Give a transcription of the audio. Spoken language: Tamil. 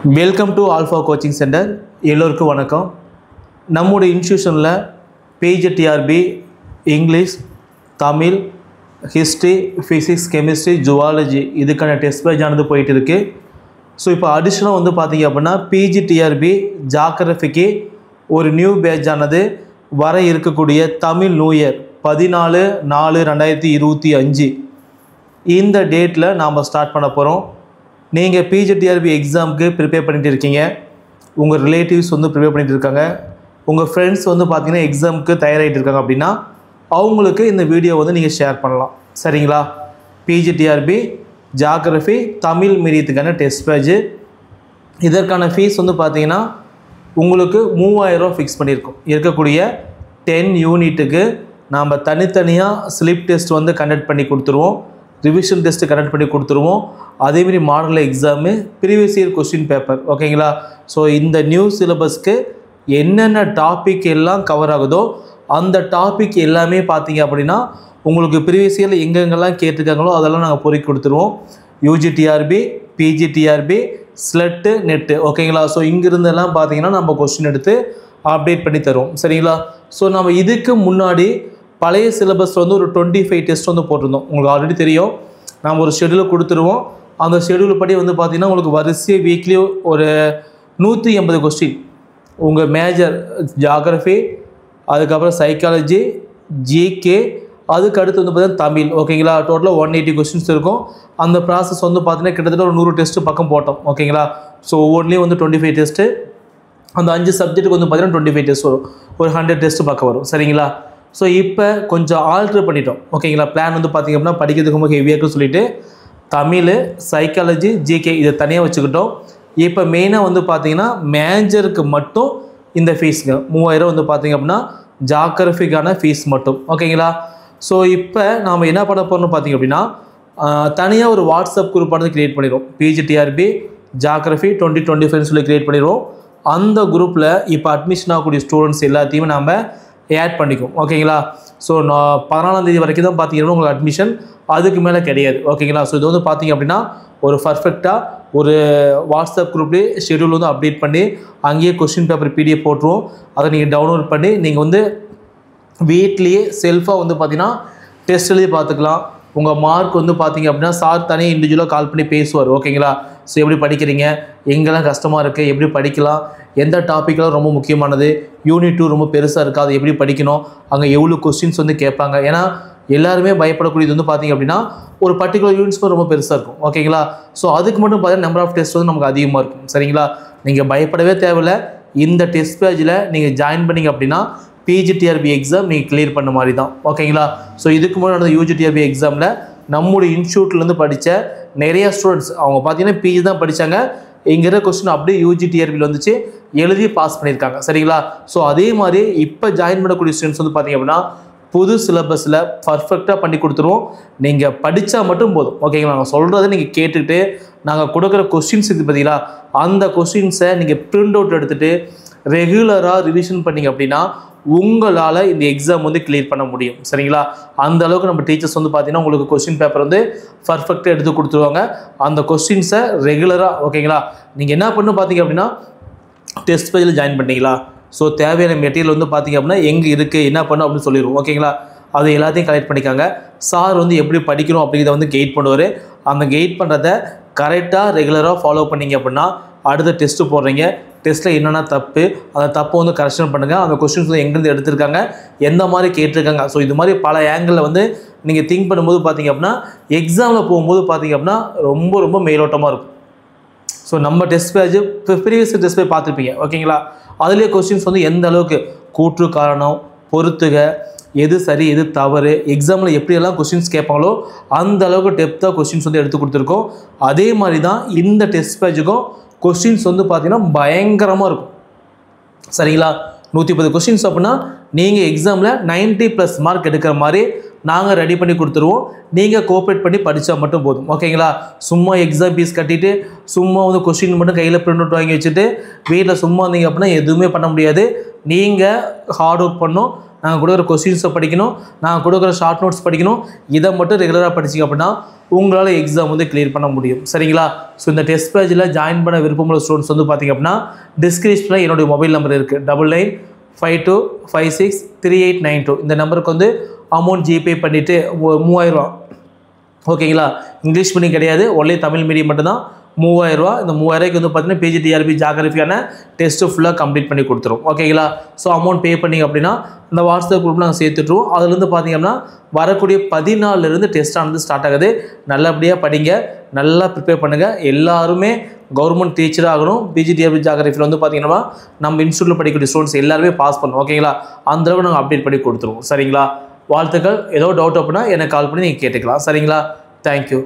Welcome to Alpha coaching centre. எல்லோருக்கும் வணக்கம். நம்முடைய இன்ஸ்டியூஷனில் PGTRB English, Tamil, history, physics, chemistry, zoology இதுக்கான டெஸ்ட் பேட்ச் ஆனது போயிட்டு இருக்குது. ஸோ இப்போ அடிஷ்னலாக வந்து பார்த்திங்க அப்படின்னா பிஜிடிஆர்பி ஜாகிரஃபிக்கு ஒரு நியூ பேட்ச் ஆனது வர இருக்கக்கூடிய தமிழ் நியூ இயர் 14/4/2025 இந்த டேட்டில் நாம் ஸ்டார்ட் பண்ண போகிறோம். நீங்கள் பிஜிடிஆர்பி எக்ஸாமுக்கு ப்ரிப்பேர் பண்ணிட்டு இருக்கீங்க, உங்கள் ரிலேட்டிவ்ஸ் வந்து ப்ரிப்பேர் பண்ணிட்டு இருக்காங்க, உங்கள் ஃப்ரெண்ட்ஸ் வந்து பார்த்திங்கன்னா எக்ஸாமுக்கு தயாராகிட்டு இருக்காங்க அப்படின்னா அவங்களுக்கு இந்த வீடியோ வந்து நீங்கள் ஷேர் பண்ணலாம். சரிங்களா? பிஜிடிஆர்பி ஜாகிரஃபி தமிழ் மீடியத்துக்கான டெஸ்ட் பேட்ச். இதற்கான ஃபீஸ் வந்து பார்த்திங்கன்னா உங்களுக்கு 3000 ரூபா ஃபிக்ஸ் பண்ணியிருக்கோம். இருக்கக்கூடிய 10 யூனிட்டுக்கு நாம் தனித்தனியாக ஸ்லிப் டெஸ்ட் வந்து கண்டக்ட் பண்ணி கொடுத்துருவோம், ரிவிஷன் டெஸ்ட்டு கண்டக்ட் பண்ணி கொடுத்துருவோம். அதேமாதிரி model exam, previous year question paper. ஓகேங்களா? ஸோ இந்த நியூ சிலபஸ்க்கு என்னென்ன டாபிக் எல்லாம் கவர் ஆகுதோ அந்த டாபிக் எல்லாமே பார்த்தீங்க அப்படின்னா உங்களுக்கு ப்ரீவியஸ் இயரில் எங்கெங்கெல்லாம் கேட்டிருக்காங்களோ அதெல்லாம் நாங்கள் பொறுக்கி கொடுத்துருவோம். UGTRB, PGTRB, SLET, NET. ஓகேங்களா? ஸோ இங்கிருந்தெல்லாம் பார்த்தீங்கன்னா நம்ம கொஸ்டின் எடுத்து அப்டேட் பண்ணி தருவோம். சரிங்களா? ஸோ நம்ம இதுக்கு முன்னாடி பழைய சிலபஸ் வந்து ஒரு 25 டெஸ்ட் வந்து போட்டிருந்தோம். உங்களுக்கு ஆல்ரெடி தெரியும். நாம் ஒரு ஷெடியூலை கொடுத்துருவோம். அந்த ஷெடியூல் படி வந்து பார்த்திங்கன்னா உங்களுக்கு வரிசையாக வீக்லி ஒரு 180 கொஸ்டின் உங்கள் மேஜர் ஜாகிரஃபி, அதுக்கப்புறம் சைக்காலஜி, ஜிகே, அதுக்கு அடுத்து வந்து பார்த்திங்கன்னா தமிழ். ஓகேங்களா? டோட்டலாக 180 கொஸ்டின்ஸ் இருக்கும். அந்த ப்ராசஸ் வந்து பார்த்திங்கன்னா கிட்டத்தட்ட ஒரு 100 டெஸ்ட்டு பக்கம் போட்டோம். ஓகேங்களா? ஸோ ஒவ்வொன்றிலையும் வந்து 25 டெஸ்ட்டு, அந்த 5 சப்ஜெக்ட்டுக்கு வந்து பார்த்திங்கன்னா 25 டெஸ்ட் வரும், ஒரு 100 டெஸ்ட்டு பக்கம் வரும். சரிங்களா? ஸோ இப்போ கொஞ்சம் ஆல்ட்ரு பண்ணிட்டோம். ஓகேங்களா? பிளான் வந்து பார்த்திங்க அப்படின்னா படிக்கிறதுக்கு ரொம்ப ஹெவியாக இருக்குன்னு சொல்லிட்டு தமிழ், சைக்காலஜி, ஜிகே இதை தனியாக வச்சுக்கிட்டோம். இப்போ மெயினாக வந்து பார்த்திங்கன்னா மேஜருக்கு மட்டும் இந்த ஃபீஸுங்க 3000 வந்து பார்த்திங்க அப்படின்னா ஜாகிரஃபிக்கான ஃபீஸ் மட்டும். ஓகேங்களா? ஸோ இப்போ நாம் என்ன பண்ண போகிறோம்னு பார்த்திங்க அப்படின்னா தனியாக ஒரு வாட்ஸ்அப் குரூப் ஆனது க்ரியேட் பண்ணிடுவோம். பிஜிடிஆர்பி ஜாகிரஃபி 2025 சொல்லி க்ரியேட் பண்ணிடுவோம். அந்த குரூப்பில் இப்போ அட்மிஷன் ஆகக்கூடிய ஸ்டூடெண்ட்ஸ் எல்லாத்தையுமே நாம் ஆட் பண்ணிக்கும். ஓகேங்களா? ஸோ 14ஆம் தேதி வரைக்கும் தான் பார்த்தீங்கன்னா உங்களுக்கு அட்மிஷன், அதுக்கு மேலே கிடையாது. ஓகேங்களா? ஸோ இது வந்து பார்த்தீங்க அப்படின்னா ஒரு பர்ஃபெக்டாக ஒரு வாட்ஸ்அப் குரூப்லேயே ஷெடியூல் வந்து அப்டேட் பண்ணி அங்கேயே கொஸ்டின் பேப்பர் பிடிஎஃப் போட்டுருவோம். அதை நீங்கள் டவுன்லோட் பண்ணி நீங்கள் வந்து வீட்லேயே செல்ஃபாக வந்து பார்த்தீங்கன்னா டெஸ்ட் எழுதி பார்த்துக்கலாம். உங்கள் மார்க் வந்து பார்த்தீங்க அப்படின்னா சார் தனியாக இண்டிவிஜுவலாக கால் பண்ணி பேசுவார். ஓகேங்களா? ஸோ எப்படி படிக்கிறீங்க, எங்கெல்லாம் கஷ்டமாக இருக்குது, எப்படி படிக்கலாம், எந்த டாப்பிக்கெலாம் ரொம்ப முக்கியமானது, யூனிட் 2 ரொம்ப பெருசாக இருக்குது, அது எப்படி படிக்கணும், அங்கே எவ்வளோ கொஸ்டின்ஸ் வந்து கேட்பாங்க. ஏன்னா எல்லாருமே பயப்படக்கூடியது வந்து பார்த்திங்க அப்படின்னா ஒரு பர்டிகுலர் யூனிட்ஸ் ரொம்ப பெருசாக இருக்கும். ஓகேங்களா? ஸோ அதுக்கு மட்டும் பார்த்தீங்கன்னா நம்பர் ஆஃப் டெஸ்ட் வந்து நமக்கு அதிகமாக இருக்கும். சரிங்களா? நீங்கள் பயப்படவே தேவையில்லை. இந்த டெஸ்ட் பேட்சில் நீங்கள் ஜாயின் பண்ணிங்க அப்படின்னா பிஜிடிஆர்பி எக்ஸாம் நீங்கள் கிளியர் பண்ண மாதிரி தான். ஓகேங்களா? ஸோ இதுக்கு முன்னாடி நடந்த யூஜிடிஆர்பி எக்ஸாமில் நம்முடைய இன்ஸ்டியூட்லேருந்து படித்த நிறைய ஸ்டூடெண்ட்ஸ் அவங்க பார்த்தீங்கன்னா பிஜி தான் படித்தாங்க. இங்கிற கொஸ்டின் அப்படியே யூஜிடிஆர்பியில் வந்துச்சு, எழுதி பாஸ் பண்ணியிருக்காங்க. சரிங்களா? ஸோ அதே மாதிரி இப்போ ஜாயின் பண்ணக்கூடிய ஸ்டூடெண்ட்ஸ் வந்து பார்த்திங்க அப்படின்னா புது சிலபஸில் பர்ஃபெக்டாக பண்ணி கொடுத்துருவோம். நீங்கள் படித்தா மட்டும் போதும். ஓகேங்களா? நாங்கள் சொல்கிறத நீங்கள் கேட்டுக்கிட்டு நாங்கள் கொடுக்குற கொஸ்டின்ஸ் இருக்குது பார்த்தீங்களா, அந்த கொஸ்டின்ஸை நீங்கள் பிரிண்ட் அவுட் எடுத்துகிட்டு ரெகுலராக ரிவிஷன் பண்ணிங்க அப்படின்னா உங்களால் இந்த எக்ஸாம் வந்து கிளியர் பண்ண முடியும். சரிங்களா? அந்த அளவுக்கு நம்ம டீச்சர்ஸ் வந்து பார்த்திங்கன்னா உங்களுக்கு கொஸ்டின் பேப்பர் வந்து பர்ஃபெக்டாக எடுத்து கொடுத்துருவாங்க. அந்த கொஸ்டின்ஸை ரெகுலராக ஓகேங்களா நீங்கள் என்ன பண்ணணும் பார்த்திங்க அப்படின்னா டெஸ்ட் பேஜில் ஜாயின் பண்ணிங்களா, ஸோ தேவையான மெட்டீரியல் வந்து பார்த்திங்க அப்படின்னா எங்கே இருக்குது என்ன பண்ணணும் அப்படின்னு சொல்லிடுவோம். ஓகேங்களா? அது எல்லாத்தையும் கலெக்ட் பண்ணிக்காங்க. சார் வந்து எப்படி படிக்கணும் அப்படிங்கிறத வந்து கைட் பண்ணுவார். அந்த கைட் பண்ணுறத கரெக்டாக ரெகுலராக ஃபாலோ பண்ணிங்க அப்படின்னா அடுத்த டெஸ்ட்டு போடுறீங்க, டெஸ்ட்டில் என்னென்ன தப்பு, அந்த தப்பை வந்து கரெக்ஷன் பண்ணுங்கள். அந்த கொஸ்டின்ஸ் வந்து எங்கேருந்து எடுத்திருக்காங்க, எந்த மாதிரி கேட்டிருக்காங்க. ஸோ இது மாதிரி பல ஆங்கிளில் வந்து நீங்கள் திங்க் பண்ணும்போது பார்த்திங்க அப்படின்னா எக்ஸாமில் போகும்போது பார்த்திங்க அப்படின்னா ரொம்ப ரொம்ப மேலோட்டமாக இருக்கும். ஸோ நம்ம test batch previous test batch பார்த்துருப்பீங்க. ஓகேங்களா? அதுலேயே கொஸ்டின்ஸ் வந்து எந்த அளவுக்கு கூற்று காரணம், பொறுத்துக, எது சரி எது தவறு, எக்ஸாமில் எப்படியெல்லாம் கொஸ்டின்ஸ் கேட்பாங்களோ அந்த அளவுக்கு டெப்த்தாக கொஸ்டின்ஸ் வந்து எடுத்து கொடுத்துருக்கோம். அதே மாதிரி தான் இந்த டெஸ்ட் பேட்சுக்கும் கொஸ்டின்ஸ் வந்து பார்த்திங்கன்னா பயங்கரமாக இருக்கும். சரிங்களா? 110 கொஸ்டின்ஸ் அப்படின்னா நீங்கள் எக்ஸாமில் 90+ மார்க் எடுக்கிற மாதிரி நாங்கள் ரெடி பண்ணி கொடுத்துருவோம். நீங்கள் கோஆப்ரேட் பண்ணி படித்தா மட்டும் போதும். ஓகேங்களா? சும்மா எக்ஸாம் ஃபீஸ் கட்டிட்டு சும்மா வந்து கொஸ்டின் மட்டும் கையில் பிரிண்ட் அவுட் வாங்கி வச்சுட்டு வீட்டில் சும்மா வந்தீங்க அப்படின்னா எதுவுமே பண்ண முடியாது. நீங்கள் ஹார்ட் ஒர்க் பண்ணணும். நாங்கள் கொடுக்குற கொஸ்டின்ஸை படிக்கணும், நாங்கள் கொடுக்குற ஷார்ட் நோட்ஸ் படிக்கணும். இதை மட்டும் ரெகுலராக படிச்சிங்க அப்படின்னா உங்களால் எக்ஸாம் வந்து கிளியர் பண்ண முடியும். சரிங்களா? ஸோ இந்த டெஸ்ட் பேஜில் ஜாயின் பண்ண விருப்பமுள்ள ஸ்டூடெண்ட்ஸ் வந்து பார்த்திங்க அப்படின்னா டிஸ்கிரிப்ஷனில் என்னுடைய மொபைல் நம்பர் இருக்குது 9952563892. இந்த நம்பருக்கு வந்து அமௌண்ட் ஜிபே பண்ணிவிட்டு 3000 ரூபா. ஓகேங்களா? இங்கிலீஷ் மீடியம் கிடையாது, ஒன்லி தமிழ் மீடியம் மட்டும்தான். 3000 ரூபா. இந்த 3000 ரூபாய்க்கு வந்து பார்த்தீங்கன்னா பிஜிடிஆர்பி ஜியோகிராஃபியான டெஸ்ட்டு ஃபுல்லாக கம்ப்ளீட் பண்ணி கொடுத்துரும். ஓகேங்களா? ஸோ அமௌண்ட் பே பண்ணிங்க அப்படின்னா இந்த வாட்ஸ்அப் குரூப்பில் நாங்கள் சேர்த்துட்ருவோம். அதுலேருந்து பார்த்தீங்க அப்படின்னா வரக்கூடிய 14 டெஸ்ட் ஆனது ஸ்டார்ட் ஆகுது. நல்லபடியாக படிங்க, நல்லா ப்ரிப்பேர் பண்ணுங்கள். எல்லாருமே கவர்மெண்ட் டீச்சராக ஆகணும். பிஜிடிஆர்பி ஜியோகிராஃபியில் வந்து பார்த்தீங்கன்னா நம்ம இன்ஸ்டியூட்டில் படிக்கக்கூடிய ஸ்டூடெண்ட்ஸ் எல்லாருமே பாஸ் பண்ணணும். ஓகேங்களா? அந்த அளவுக்கு நாங்கள் அப்டேட் பண்ணி கொடுத்துருவோம். சரிங்களா? வாழ்த்துக்கள். ஏதோ டவுட் அப்படின்னா எனக்கு கால் பண்ணி நீங்கள் கேட்டுக்கலாம். சரிங்களா? தேங்க்யூ.